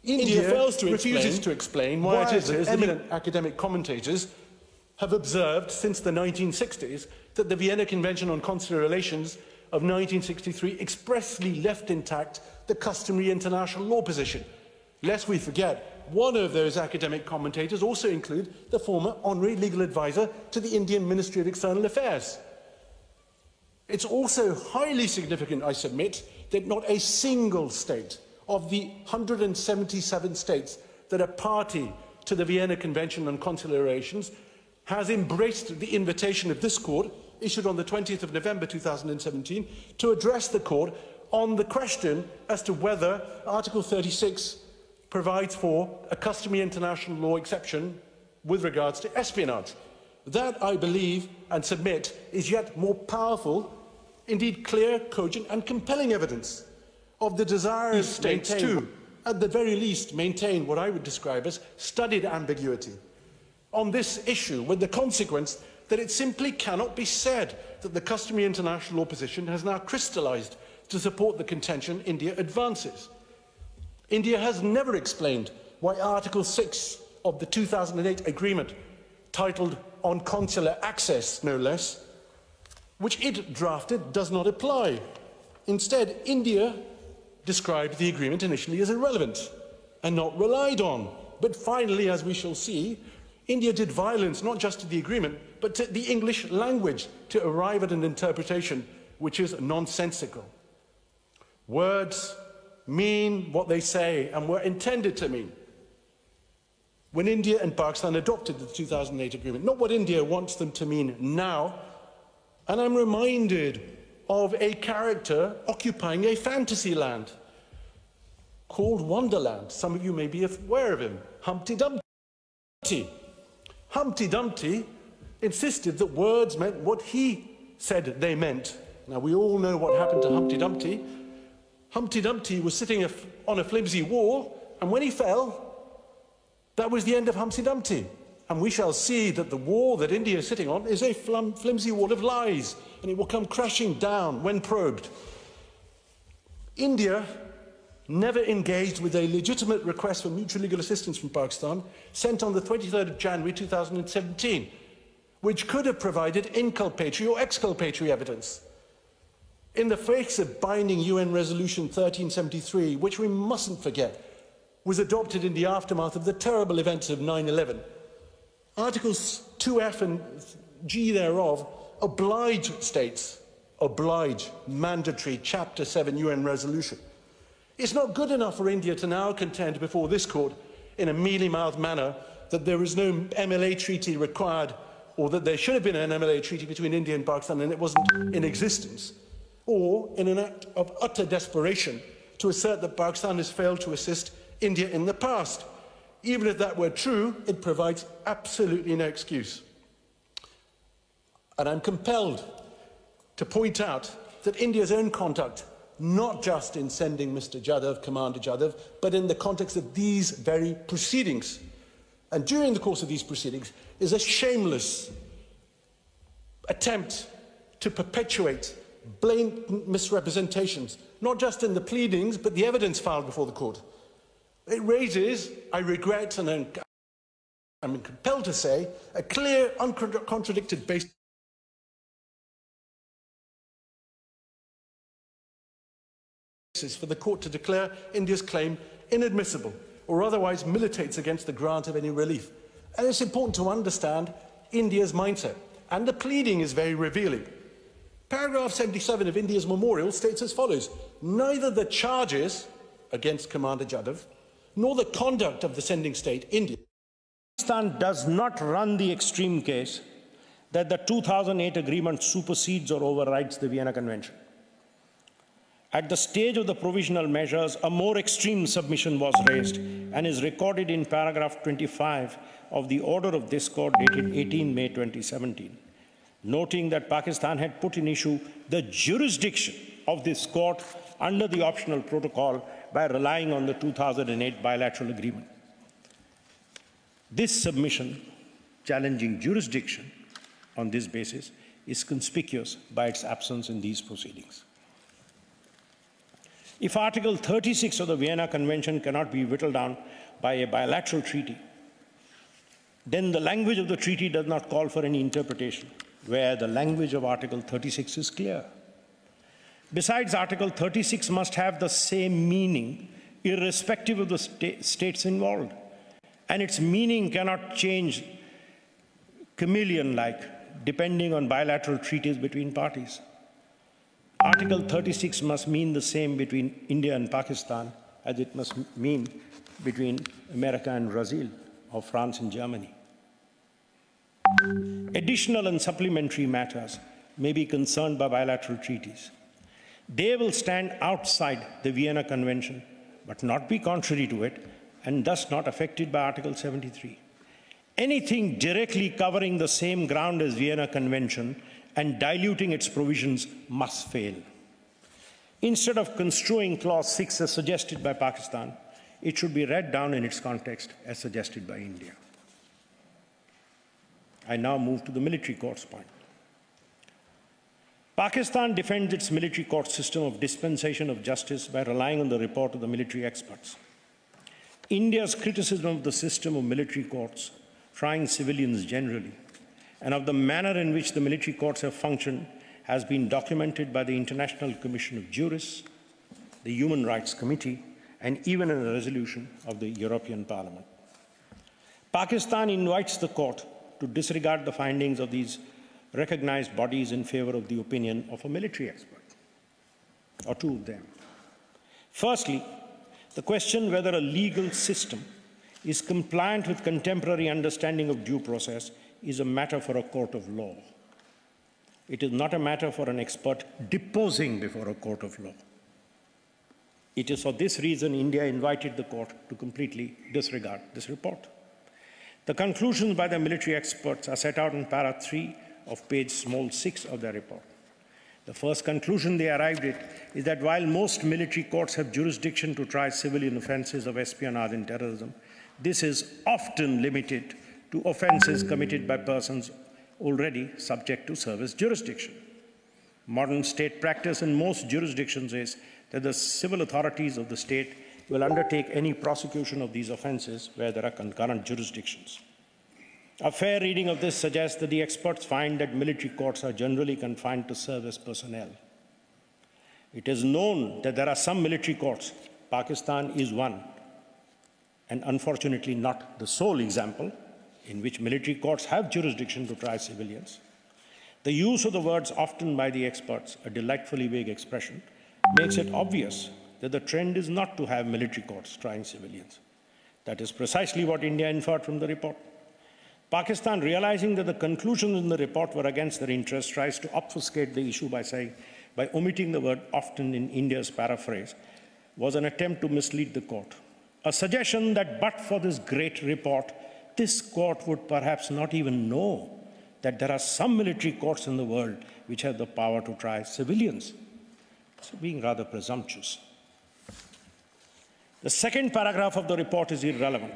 India refuses to explain why it is that eminent academic commentators have observed since the 1960s that the Vienna Convention on Consular Relations of 1963 expressly left intact the customary international law position. Lest we forget, one of those academic commentators also include the former honorary legal advisor to the Indian Ministry of External Affairs. It's also highly significant, I submit, that not a single state of the 177 states that are party to the Vienna Convention on Consular Relations has embraced the invitation of this court, issued on the 20th of November 2017, to address the court on the question as to whether Article 36 provides for a customary international law exception with regards to espionage. That, I believe and submit, is yet more powerful, indeed clear, cogent and compelling evidence of the desire of states to, at the very least, maintain what I would describe as studied ambiguity on this issue, with the consequence that it simply cannot be said that the customary international law position has now crystallised to support the contention India advances. India has never explained why Article 6 of the 2008 agreement, titled On Consular Access, no less, which it drafted, does not apply. Instead, India described the agreement initially as irrelevant and not relied on. But finally, as we shall see, India did violence not just to the agreement, but to the English language to arrive at an interpretation which is nonsensical. Words mean what they say and were intended to mean when India and Pakistan adopted the 2008 agreement, not what India wants them to mean now. And I'm reminded of a character occupying a fantasy land called Wonderland. Some of you may be aware of him, Humpty Dumpty. Humpty Dumpty insisted that words meant what he said they meant. Now, we all know what happened to Humpty Dumpty. Humpty Dumpty was sitting on a flimsy wall, and when he fell, that was the end of Humpty Dumpty. And we shall see that the wall that India is sitting on is a flimsy wall of lies, and it will come crashing down when probed. India never engaged with a legitimate request for mutual legal assistance from Pakistan, sent on the 23rd of January 2017, which could have provided inculpatory or exculpatory evidence. In the face of binding UN Resolution 1373, which we mustn't forget, was adopted in the aftermath of the terrible events of 9/11, Articles 2F and G thereof oblige states, mandatory Chapter 7 UN resolution. It's not good enough for India to now contend before this court in a mealy-mouthed manner that there is no MLA treaty required, or that there should have been an MLA treaty between India and Pakistan and it wasn't in existence, or in an act of utter desperation to assert that Pakistan has failed to assist India in the past. Even if that were true, it provides absolutely no excuse. And I'm compelled to point out that India's own conduct, not just in sending Mr. Jadhav, Commander Jadhav, but in the context of these very proceedings, and during the course of these proceedings, is a shameless attempt to perpetuate blatant misrepresentations, not just in the pleadings, but the evidence filed before the court. It raises, I regret, and I'm compelled to say, a clear, uncontradicted basis for the court to declare India's claim inadmissible, or otherwise militates against the grant of any relief. And it's important to understand India's mindset, and the pleading is very revealing. Paragraph 77 of India's memorial states as follows: neither the charges against Commander Jadhav nor the conduct of the sending state, India, Pakistan does not run the extreme case that the 2008 agreement supersedes or overrides the Vienna Convention. At the stage of the provisional measures, a more extreme submission was raised and is recorded in paragraph 25 of the order of this court dated 18 May 2017, noting that Pakistan had put in issue the jurisdiction of this court under the optional protocol by relying on the 2008 bilateral agreement. This submission, challenging jurisdiction on this basis, is conspicuous by its absence in these proceedings. If Article 36 of the Vienna Convention cannot be whittled down by a bilateral treaty, then the language of the treaty does not call for any interpretation, where the language of Article 36 is clear. Besides, Article 36 must have the same meaning irrespective of the states involved, and its meaning cannot change chameleon-like depending on bilateral treaties between parties. Article 36 must mean the same between India and Pakistan as it must mean between America and Brazil, or France and Germany. Additional and supplementary matters may be concerned by bilateral treaties. They will stand outside the Vienna Convention, but not be contrary to it, and thus not affected by Article 73. Anything directly covering the same ground as Vienna Convention and diluting its provisions must fail. Instead of construing Clause 6 as suggested by Pakistan, it should be read down in its context as suggested by India. I now move to the military courts point. Pakistan defends its military court system of dispensation of justice by relying on the report of the military experts. India's criticism of the system of military courts, trying civilians generally, and of the manner in which the military courts have functioned has been documented by the International Commission of Jurists, the Human Rights Committee, and even in a resolution of the European Parliament. Pakistan invites the court to disregard the findings of these recognized bodies in favor of the opinion of a military expert, or two of them. Firstly, the question whether a legal system is compliant with contemporary understanding of due process is a matter for a court of law. It is not a matter for an expert deposing before a court of law. It is for this reason India invited the court to completely disregard this report. The conclusions by the military experts are set out in para 3 of page 6 of their report. The first conclusion they arrived at is that while most military courts have jurisdiction to try civilian offences of espionage and terrorism, this is often limited to offences committed by persons already subject to service jurisdiction. Modern state practice in most jurisdictions is that the civil authorities of the state will undertake any prosecution of these offences where there are concurrent jurisdictions. A fair reading of this suggests that the experts find that military courts are generally confined to service personnel. It is known that there are some military courts, Pakistan is one, and unfortunately not the sole example, in which military courts have jurisdiction to try civilians. The use of the words often by the experts, a delightfully vague expression, makes it obvious that the trend is not to have military courts trying civilians. That is precisely what India inferred from the report. Pakistan, realizing that the conclusions in the report were against their interests, tries to obfuscate the issue by omitting the word often in India's paraphrase, was an attempt to mislead the court. A suggestion that but for this great report, this court would perhaps not even know that there are some military courts in the world which have the power to try civilians. It's being rather presumptuous. The second paragraph of the report is irrelevant.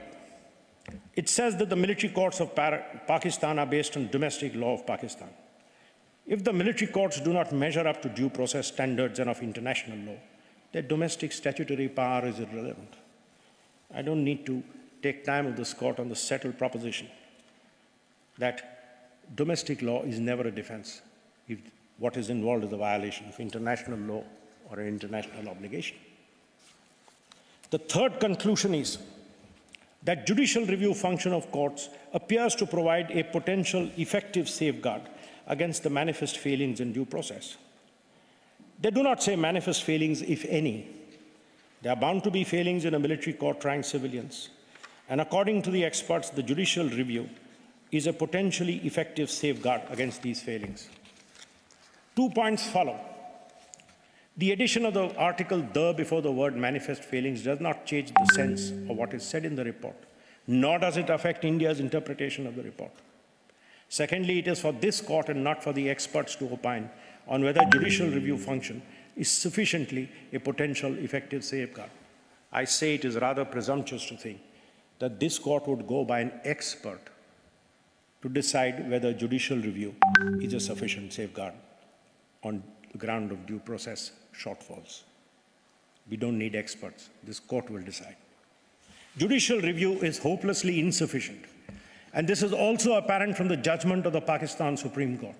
It says that the military courts of Pakistan are based on domestic law of Pakistan. If the military courts do not measure up to due process standards and of international law, their domestic statutory power is irrelevant. I don't need to take time of this court on the settled proposition that domestic law is never a defense if what is involved is a violation of international law or an international obligation. The third conclusion is that judicial review function of courts appears to provide a potential effective safeguard against the manifest failings in due process. They do not say manifest failings, if any. There are bound to be failings in a military court trying civilians. And according to the experts, the judicial review is a potentially effective safeguard against these failings. 2 points follow. The addition of the article "the" before the word manifest failings does not change the sense of what is said in the report, nor does it affect India's interpretation of the report. Secondly, it is for this court and not for the experts to opine on whether judicial review function is sufficiently a potential effective safeguard. I say it is rather presumptuous to think that this court would go by an expert to decide whether judicial review is a sufficient safeguard on the ground of due process shortfalls. We don't need experts. This court will decide. Judicial review is hopelessly insufficient. And this is also apparent from the judgment of the Pakistan Supreme Court.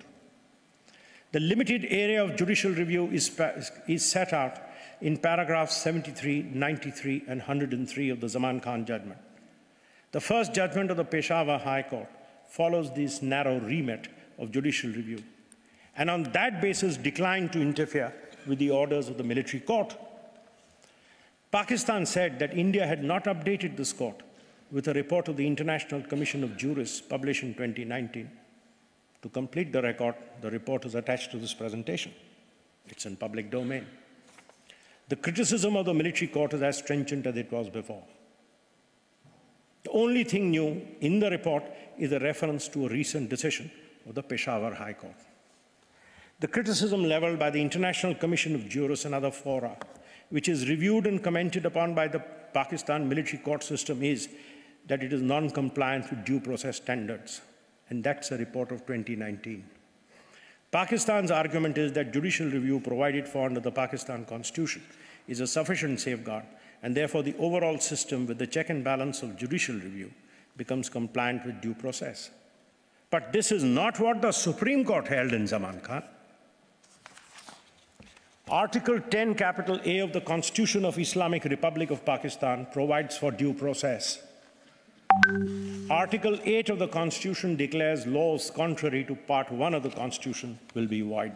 The limited area of judicial review is set out in paragraphs 73, 93, and 103 of the Zaman Khan judgment. The first judgment of the Peshawar High Court follows this narrow remit of judicial review, and on that basis declined to interfere with the orders of the military court. Pakistan said that India had not updated this court with a report of the International Commission of Jurists published in 2019. To complete the record, the report is attached to this presentation. It's in public domain. The criticism of the military court is as trenchant as it was before. The only thing new in the report is a reference to a recent decision of the Peshawar High Court. The criticism leveled by the International Commission of Jurists and other fora, which is reviewed and commented upon by the Pakistan military court system, is that it is non-compliant with due process standards. And that's a report of 2019. Pakistan's argument is that judicial review provided for under the Pakistan Constitution is a sufficient safeguard, and therefore the overall system with the check and balance of judicial review becomes compliant with due process. But this is not what the Supreme Court held in Zaman Khan. Article 10, capital A of the Constitution of Islamic Republic of Pakistan provides for due process. Article 8 of the Constitution declares laws contrary to Part 1 of the Constitution will be void.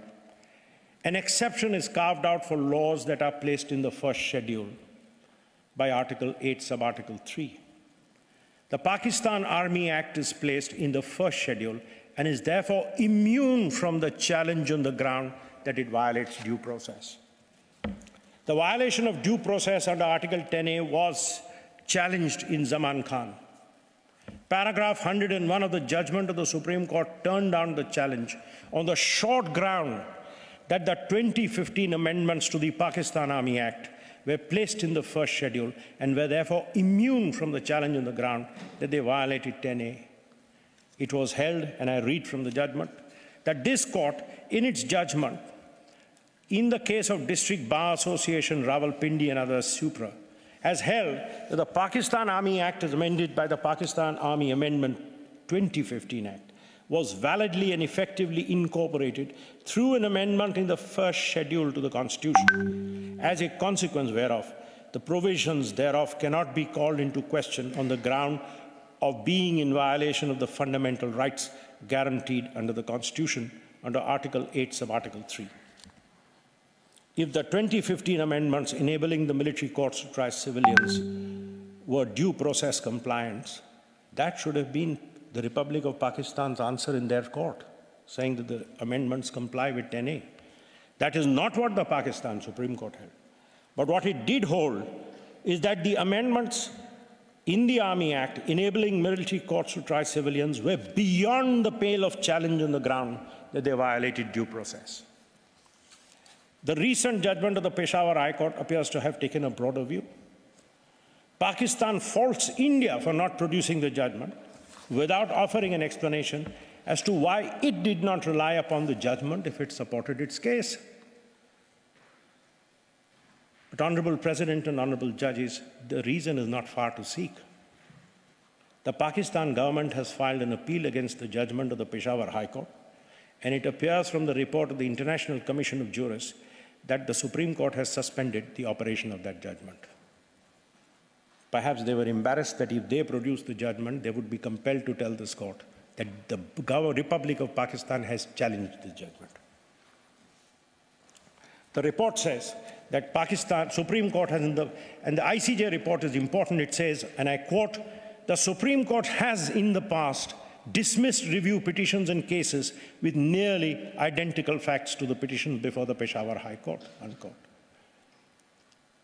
An exception is carved out for laws that are placed in the first schedule by Article 8, Subarticle 3. The Pakistan Army Act is placed in the first schedule and is therefore immune from the challenge on the ground that it violates due process. The violation of due process under Article 10A was challenged in Zaman Khan. Paragraph 101 of the judgment of the Supreme Court turned down the challenge on the short ground that the 2015 amendments to the Pakistan Army Act were placed in the first schedule and were therefore immune from the challenge on the ground that they violated 10A. It was held, and I read from the judgment, that this court, in its judgment, in the case of District Bar Association, Rawalpindi and others, Supra, has held that the Pakistan Army Act as amended by the Pakistan Army Amendment 2015 Act was validly and effectively incorporated through an amendment in the first schedule to the Constitution. As a consequence whereof, the provisions thereof cannot be called into question on the ground of being in violation of the fundamental rights guaranteed under the Constitution under Article 8, Subarticle 3. If the 2015 amendments enabling the military courts to try civilians were due process compliance, that should have been the Republic of Pakistan's answer in their court, saying that the amendments comply with 10A. That is not what the Pakistan Supreme Court held. But what it did hold is that the amendments in the Army Act enabling military courts to try civilians were beyond the pale of challenge on the ground that they violated due process. The recent judgment of the Peshawar High Court appears to have taken a broader view. Pakistan faults India for not producing the judgment without offering an explanation as to why it did not rely upon the judgment if it supported its case. But Honorable President and Honorable Judges, the reason is not far to seek. The Pakistan government has filed an appeal against the judgment of the Peshawar High Court, and it appears from the report of the International Commission of Jurists that the Supreme Court has suspended the operation of that judgment. Perhaps they were embarrassed that if they produced the judgment, they would be compelled to tell this court that the Republic of Pakistan has challenged the judgment. The report says that Pakistan Supreme Court has, and the ICJ report is important, it says, and I quote, "The Supreme Court has in the past dismissed review petitions and cases with nearly identical facts to the petitions before the Peshawar High Court," unquote.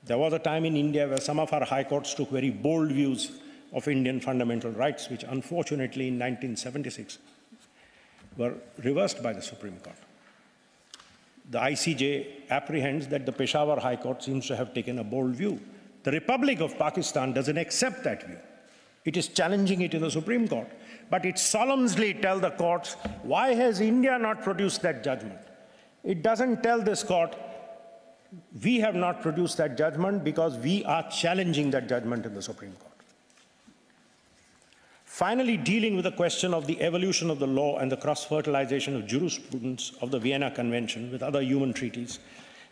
There was a time in India where some of our high courts took very bold views of Indian fundamental rights, which unfortunately in 1976 were reversed by the Supreme Court. The ICJ apprehends that the Peshawar High Court seems to have taken a bold view. The Republic of Pakistan doesn't accept that view. It is challenging it in the Supreme Court. But it solemnly tells the courts, why has India not produced that judgment? It doesn't tell this court, We have not produced that judgment because we are challenging that judgment in the Supreme Court. Finally, dealing with the question of the evolution of the law and the cross-fertilization of jurisprudence of the Vienna Convention with other human treaties,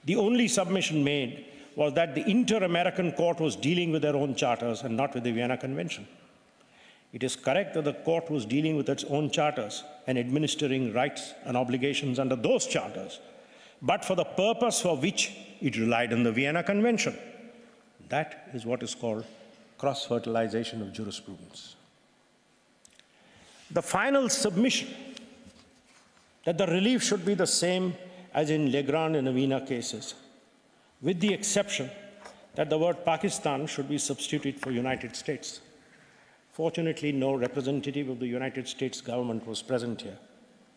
the only submission made was that the Inter-American Court was dealing with their own charters and not with the Vienna Convention. It is correct that the court was dealing with its own charters and administering rights and obligations under those charters, but for the purpose for which it relied on the Vienna Convention. That is what is called cross-fertilization of jurisprudence. The final submission that the relief should be the same as in Legrand and Avina cases, with the exception that the word Pakistan should be substituted for United States. Fortunately, no representative of the United States government was present here.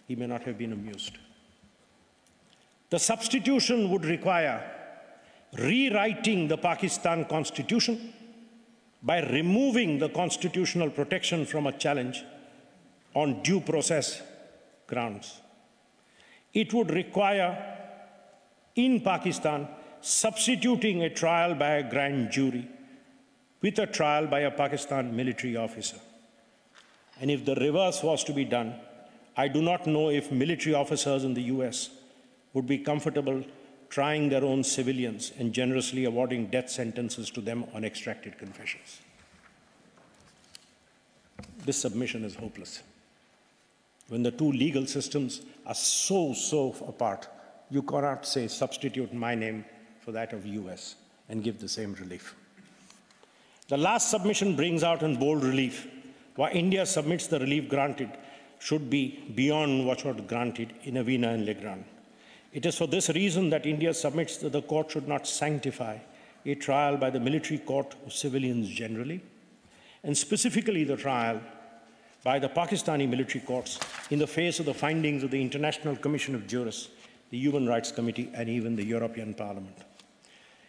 He may not have been amused. The substitution would require rewriting the Pakistan Constitution by removing the constitutional protection from a challenge on due process grounds. It would require, in Pakistan, substituting a trial by a grand jury with a trial by a Pakistan military officer. And if the reverse was to be done, I do not know if military officers in the US would be comfortable trying their own civilians and generously awarding death sentences to them on extracted confessions. This submission is hopeless. When the two legal systems are so apart, you cannot say substitute my name for that of US and give the same relief. The last submission brings out in bold relief why India submits the relief granted should be beyond what was granted in Avina and Legrand. It is for this reason that India submits that the court should not sanctify a trial by the military court of civilians generally, and specifically the trial by the Pakistani military courts in the face of the findings of the International Commission of Jurists, the Human Rights Committee, and even the European Parliament.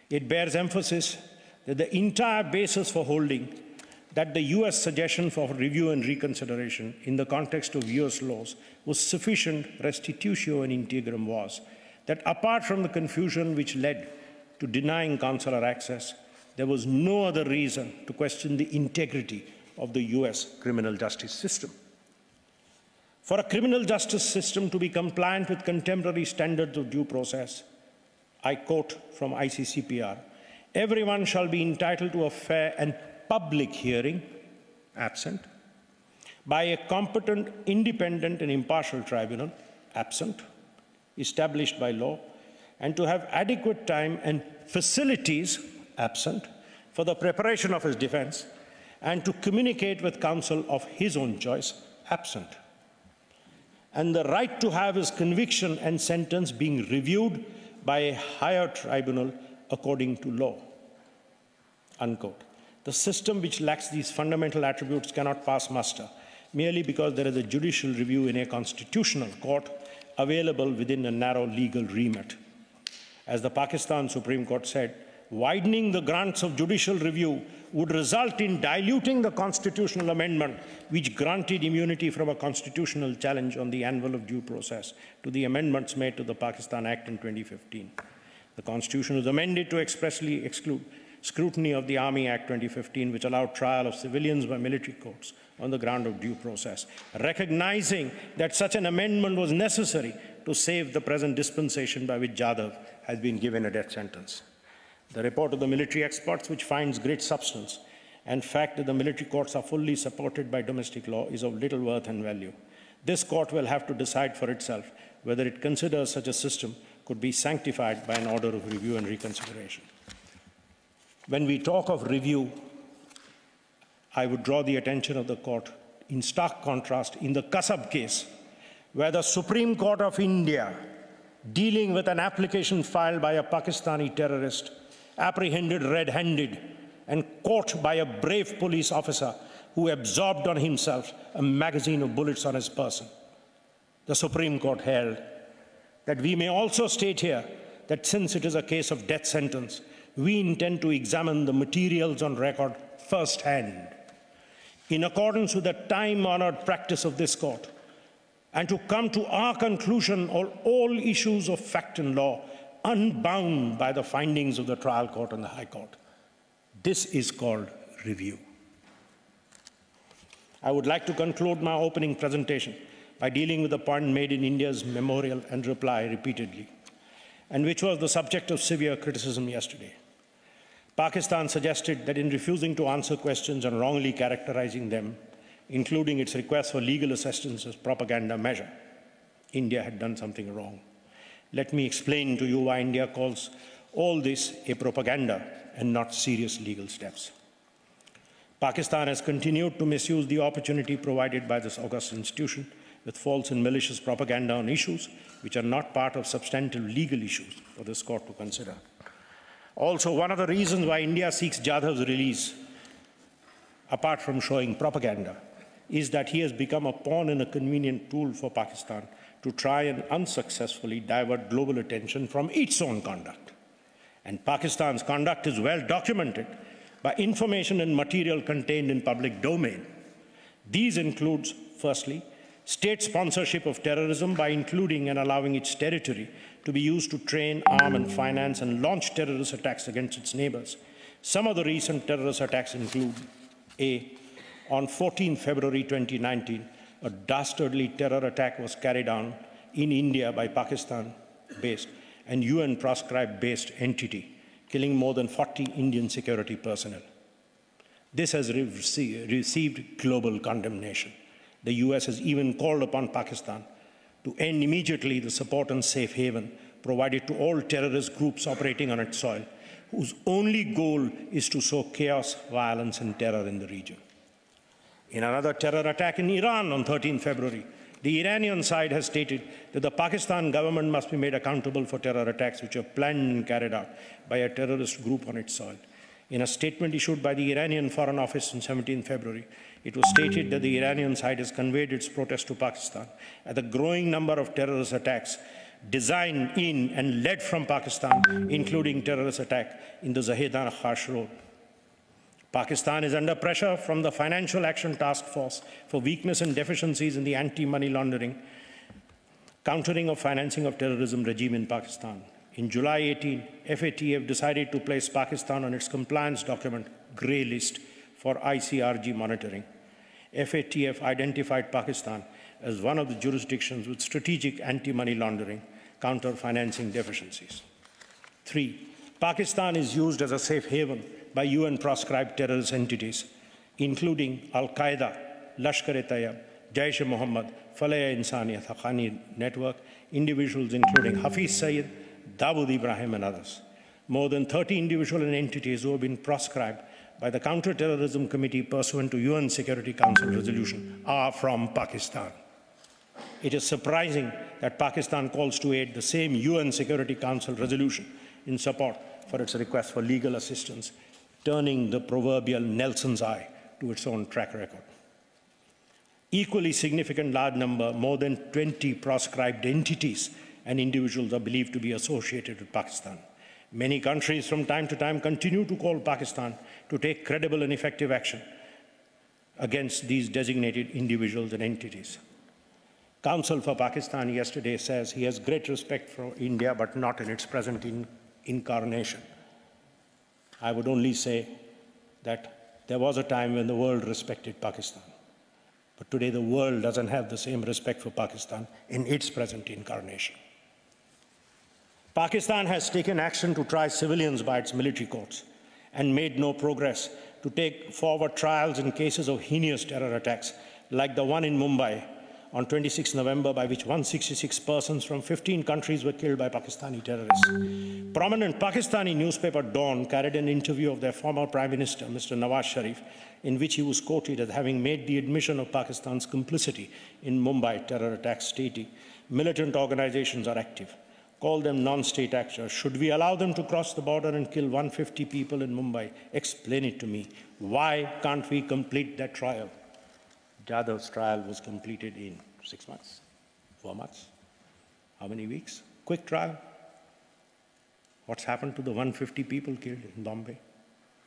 It bears emphasis that the entire basis for holding that the US suggestion for review and reconsideration in the context of US laws was sufficient restitutio in integrum was that apart from the confusion which led to denying consular access, there was no other reason to question the integrity of the US criminal justice system. For a criminal justice system to be compliant with contemporary standards of due process, I quote from ICCPR, everyone shall be entitled to a fair and public hearing, absent, by a competent, independent and impartial tribunal, absent, established by law, and to have adequate time and facilities, absent, for the preparation of his defense, and to communicate with counsel of his own choice, absent, and the right to have his conviction and sentence being reviewed by a higher tribunal according to law, unquote. The system which lacks these fundamental attributes cannot pass muster, merely because there is a judicial review in a constitutional court available within a narrow legal remit. As the Pakistan Supreme Court said, widening the grants of judicial review would result in diluting the constitutional amendment which granted immunity from a constitutional challenge on the anvil of due process to the amendments made to the Pakistan Act in 2015. The Constitution was amended to expressly exclude scrutiny of the Army Act 2015, which allowed trial of civilians by military courts on the ground of due process, recognizing that such an amendment was necessary to save the present dispensation by which Jadhav has been given a death sentence. The report of the military experts, which finds great substance and fact that the military courts are fully supported by domestic law, is of little worth and value. This court will have to decide for itself whether it considers such a system could be sanctified by an order of review and reconsideration. When we talk of review, I would draw the attention of the court in stark contrast in the Kasab case, where the Supreme Court of India, dealing with an application filed by a Pakistani terrorist, apprehended red-handed and caught by a brave police officer who absorbed on himself a magazine of bullets on his person. The Supreme Court held that we may also state here that since it is a case of death sentence, we intend to examine the materials on record firsthand, in accordance with the time-honored practice of this court, and to come to our conclusion on all issues of fact and law unbound by the findings of the trial court and the High Court. This is called review. I would like to conclude my opening presentation by dealing with the point made in India's memorial and reply repeatedly, and which was the subject of severe criticism yesterday. Pakistan suggested that in refusing to answer questions and wrongly characterizing them, including its request for legal assistance as propaganda measure, India had done something wrong. Let me explain to you why India calls all this a propaganda and not serious legal steps. Pakistan has continued to misuse the opportunity provided by this august institution with false and malicious propaganda on issues which are not part of substantive legal issues for this court to consider. Also, one of the reasons why India seeks Jadhav's release, apart from showing propaganda, is that he has become a pawn and a convenient tool for Pakistan to try and unsuccessfully divert global attention from its own conduct. And Pakistan's conduct is well documented by information and material contained in public domain. These include, firstly, state sponsorship of terrorism by including and allowing its territory to be used to train, arm and finance and launch terrorist attacks against its neighbors. Some of the recent terrorist attacks include A. On 14 February 2019, a dastardly terror attack was carried out in India by Pakistan-based and UN-proscribed-based entity, killing more than 40 Indian security personnel. This has received global condemnation. The US has even called upon Pakistan to end immediately the support and safe haven provided to all terrorist groups operating on its soil, whose only goal is to sow chaos, violence, and terror in the region. In another terror attack in Iran on 13 February, the Iranian side has stated that the Pakistan government must be made accountable for terror attacks which are planned and carried out by a terrorist group on its soil. In a statement issued by the Iranian Foreign Office on 17 February, it was stated that the Iranian side has conveyed its protest to Pakistan at the growing number of terrorist attacks designed in and led from Pakistan, including terrorist attack in the Zahedan Khash Road. Pakistan is under pressure from the Financial Action Task Force for weakness and deficiencies in the anti-money laundering, countering of financing of terrorism regime in Pakistan. In July 18, FATF decided to place Pakistan on its compliance document grey list for ICRG monitoring. FATF identified Pakistan as one of the jurisdictions with strategic anti-money laundering, counter-financing deficiencies. 3. Pakistan is used as a safe haven by UN-proscribed terrorist entities, including Al-Qaeda, Lashkar-e-Taiba, Jaish-e-Mohammed, Falah-e-Insaniyat Haqqani Network, individuals including Hafiz Saeed, Dawood Ibrahim, and others. More than 30 individuals and entities who have been proscribed by the Counter-Terrorism Committee pursuant to UN Security Council resolution are from Pakistan. It is surprising that Pakistan calls to aid the same UN Security Council resolution in support for its request for legal assistance, turning the proverbial Nelson's eye to its own track record. Equally significant large number, more than 20 proscribed entities and individuals are believed to be associated with Pakistan. Many countries from time to time continue to call Pakistan to take credible and effective action against these designated individuals and entities. Counsel for Pakistan yesterday says he has great respect for India, but not in its present incarnation. I would only say that there was a time when the world respected Pakistan. But today the world doesn't have the same respect for Pakistan in its present incarnation. Pakistan has taken action to try civilians by its military courts and made no progress to take forward trials in cases of heinous terror attacks like the one in Mumbai on 26 November, by which 166 persons from 15 countries were killed by Pakistani terrorists. Prominent Pakistani newspaper Dawn carried an interview of their former Prime Minister, Mr. Nawaz Sharif, in which he was quoted as having made the admission of Pakistan's complicity in Mumbai terror attacks, stating, "Militant organizations are active. Call them non-state actors. Should we allow them to cross the border and kill 150 people in Mumbai? Explain it to me. Why can't we complete that trial?" Jadhav's trial was completed in 6 months, 4 months. How many weeks? Quick trial. What's happened to the 150 people killed in Bombay?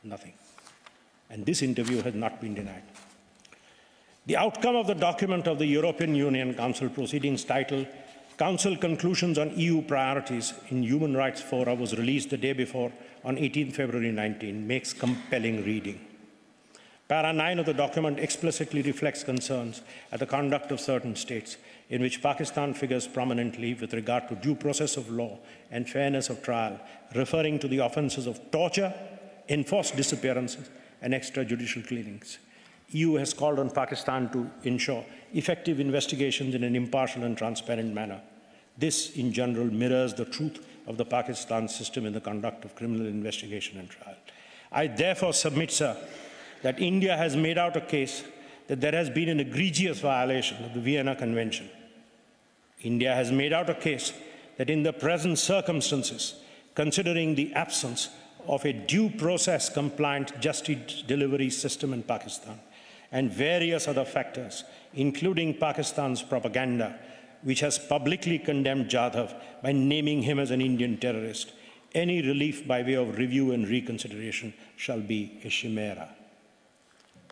Nothing. And this interview has not been denied. The outcome of the document of the European Union Council proceedings titled Council conclusions on EU priorities in Human Rights Forum was released the day before on 18 February 19 makes compelling reading. Para 9 of the document explicitly reflects concerns at the conduct of certain states, in which Pakistan figures prominently with regard to due process of law and fairness of trial, referring to the offences of torture, enforced disappearances, and extrajudicial killings. EU has called on Pakistan to ensure effective investigations in an impartial and transparent manner. This, in general, mirrors the truth of the Pakistan system in the conduct of criminal investigation and trial. I therefore submit, sir, that India has made out a case that there has been an egregious violation of the Vienna Convention. India has made out a case that in the present circumstances, considering the absence of a due process compliant justice delivery system in Pakistan and various other factors, including Pakistan's propaganda, which has publicly condemned Jadhav by naming him as an Indian terrorist, any relief by way of review and reconsideration shall be a chimera.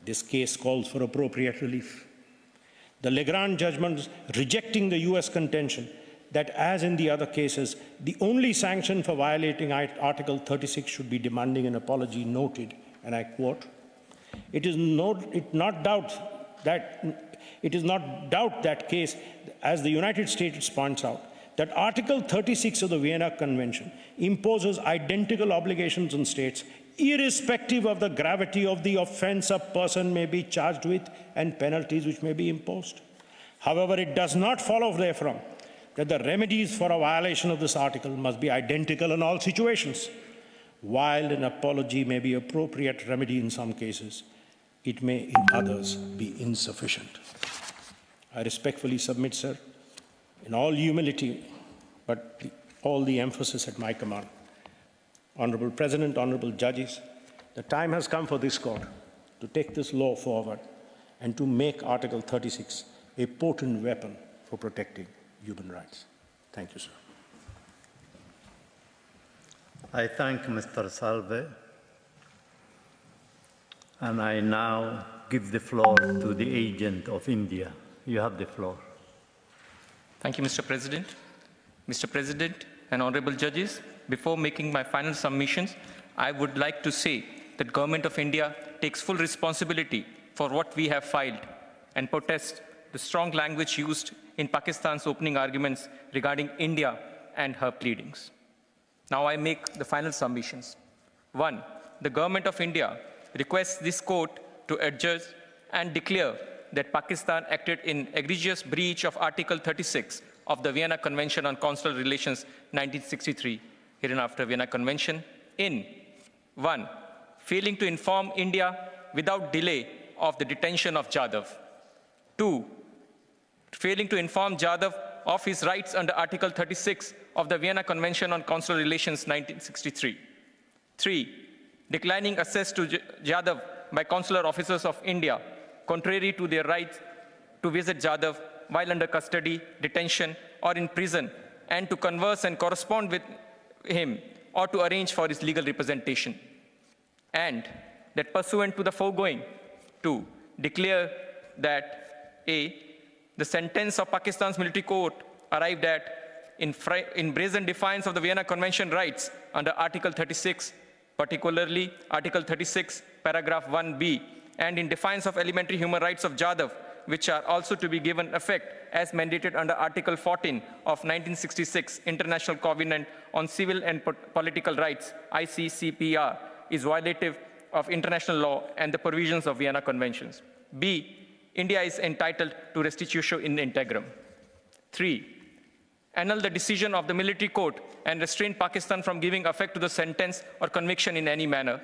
This case calls for appropriate relief. The Legrand judgment rejecting the US contention that, as in the other cases, the only sanction for violating Article 36 should be demanding an apology, noted, and I quote, it is not doubt that case, as the United States points out, that Article 36 of the Vienna Convention imposes identical obligations on states irrespective of the gravity of the offence a person may be charged with and penalties which may be imposed. However, it does not follow therefrom that the remedies for a violation of this article must be identical in all situations. While an apology may be an appropriate remedy in some cases, it may in others be insufficient. I respectfully submit, sir, in all humility, but all the emphasis at my command. Honorable President, honorable judges, the time has come for this court to take this law forward and to make Article 36 a potent weapon for protecting human rights. Thank you, sir. I thank Mr. Salve, and I now give the floor to the agent of India. You have the floor. Thank you, Mr. President. Mr. President and honorable judges, before making my final submissions, I would like to say that Government of India takes full responsibility for what we have filed and protests the strong language used in Pakistan's opening arguments regarding India and her pleadings. Now I make the final submissions. 1. The Government of India requests this court to adjudge and declare that Pakistan acted in egregious breach of Article 36 of the Vienna Convention on Consular Relations 1963, hereinafter Vienna Convention, in 1. Failing to inform India without delay of the detention of Jadhav. 2. Failing to inform Jadhav of his rights under Article 36 of the Vienna Convention on Consular Relations 1963. 3. Declining access to Jadhav by consular officers of India, contrary to their rights to visit Jadhav while under custody, detention, or in prison, and to converse and correspond with him or to arrange for his legal representation. And that pursuant to the foregoing, 2. Declare that A. The sentence of Pakistan's military court arrived at in brazen defiance of the Vienna Convention rights under Article 36, particularly Article 36, paragraph 1b, and in defiance of elementary human rights of Jadhav, which are also to be given effect as mandated under Article 14 of 1966 International Covenant on Civil and Political Rights, ICCPR, is violative of international law and the provisions of Vienna Conventions. B. India is entitled to restitutio in integrum. 3. Annul the decision of the military court and restrain Pakistan from giving effect to the sentence or conviction in any manner.